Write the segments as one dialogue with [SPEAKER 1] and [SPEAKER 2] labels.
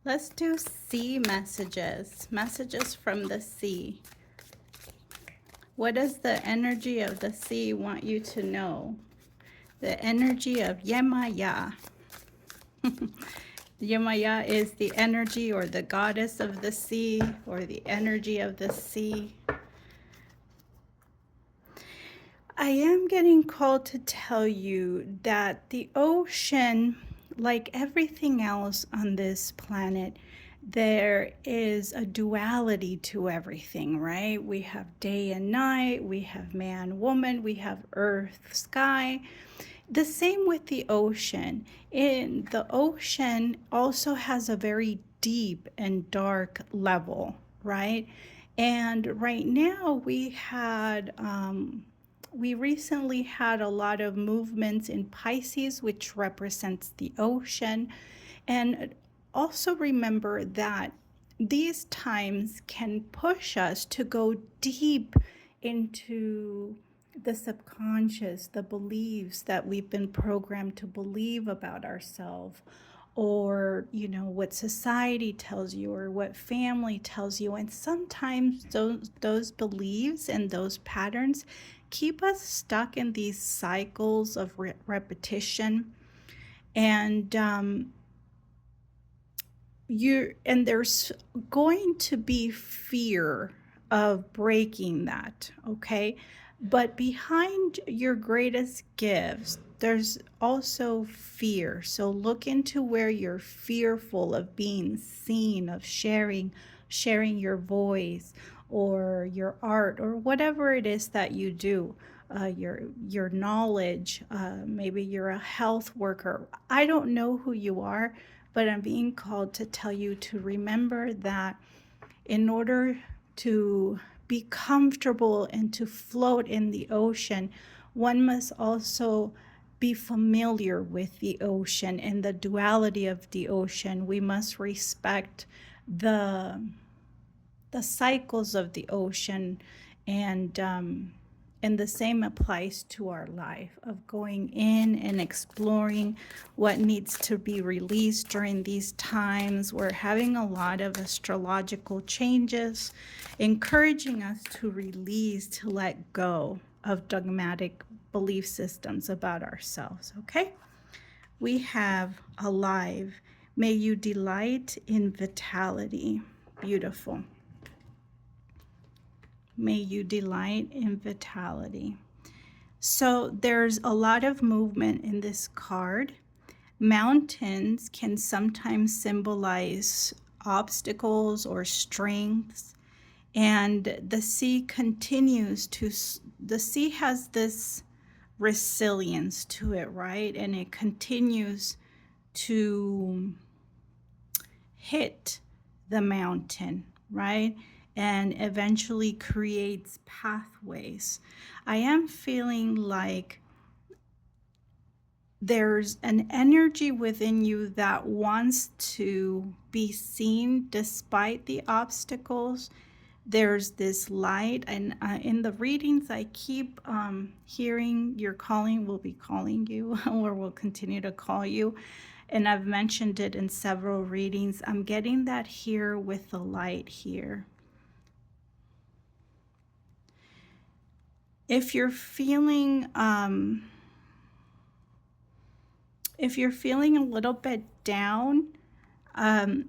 [SPEAKER 1] Let's do sea messages. Messages from the sea. What does the energy of the sea want you to know? The energy of Yemaya. Yemaya is the energy or the goddess of the sea or the energy of the sea. I am getting called to tell you that the ocean, like everything else on this planet, there is a duality to everything, right? We have day and night, we have man, woman, we have earth, sky. The same with the ocean. In the ocean also has a very deep and dark level, right? And right now we recently had a lot of movements in Pisces, which represents the ocean. And also remember that these times can push us to go deep into the subconscious, the beliefs that we've been programmed to believe about ourselves, or what society tells you or what family tells you. And sometimes those beliefs and those patterns keep us stuck in these cycles of repetition. And there's going to be fear of breaking that, okay? But behind your greatest gifts, there's also fear. So look into where you're fearful of being seen, of sharing your voice or your art or whatever it is that you do. Your knowledge, maybe you're a health worker. I don't know who you are, but I'm being called to tell you to remember that in order to be comfortable and to float in the ocean, one must also be familiar with the ocean and the duality of the ocean. We must respect the cycles of the ocean, and the same applies to our life of going in and exploring what needs to be released during these times. We're having a lot of astrological changes, encouraging us to release, to let go of dogmatic belief systems about ourselves, okay? We have alive. May you delight in vitality. Beautiful. May you delight in vitality. So there's a lot of movement in this card. Mountains can sometimes symbolize obstacles or strengths. And the sea has this resilience to it, right? And it continues to hit the mountain, right? And eventually creates pathways. I am feeling like there's an energy within you that wants to be seen despite the obstacles. There's this light, and in the readings I keep hearing your calling will be calling you or will continue to call you. And I've mentioned it in several readings. I'm getting that here with the light here. If you're feeling a little bit down,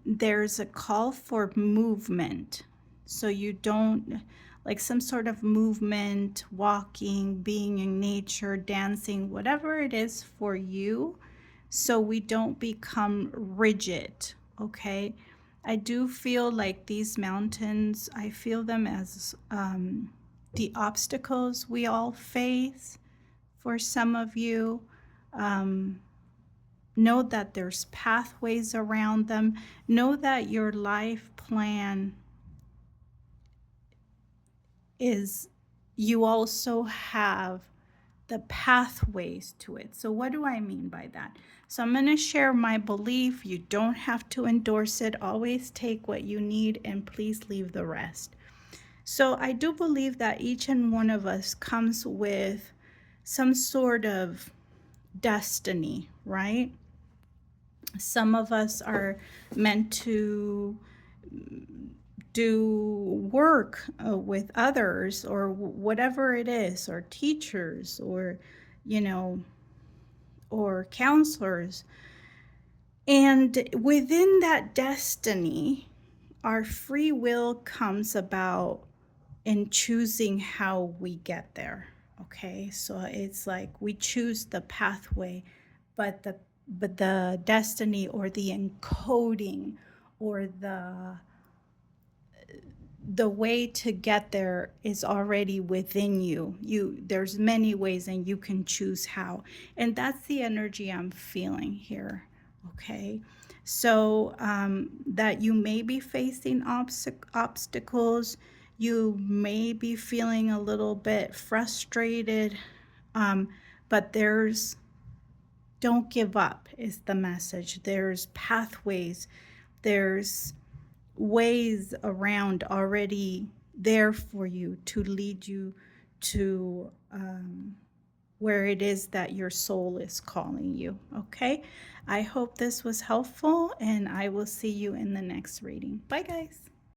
[SPEAKER 1] there's a call for movement. So you don't, like some sort of movement, walking, being in nature, dancing, whatever it is for you, so we don't become rigid, okay? I do feel like these mountains, I feel them as the obstacles we all face. For some of you, know that there's pathways around them. Know that your life plan is, you also have the pathways to it. So what do I mean by that? So I'm going to share my belief. You don't have to endorse it. Always take what you need and please leave the rest. So I do believe that each and one of us comes with some sort of destiny, right? Some of us are meant to do work with others, or whatever it is, or teachers, or, you know, or counselors. And within that destiny, our free will comes about in choosing how we get there. Okay, so it's like we choose the pathway, but the destiny, or the encoding, or the way to get there is already within you. There's many ways, and you can choose how. And that's the energy I'm feeling here. Okay, so that you may be facing obstacles, you may be feeling a little bit frustrated, um, but don't give up is the message. There's pathways, there's ways around already there for you to lead you to where it is that your soul is calling you. Okay, I hope this was helpful, and I will see you in the next reading. Bye, guys.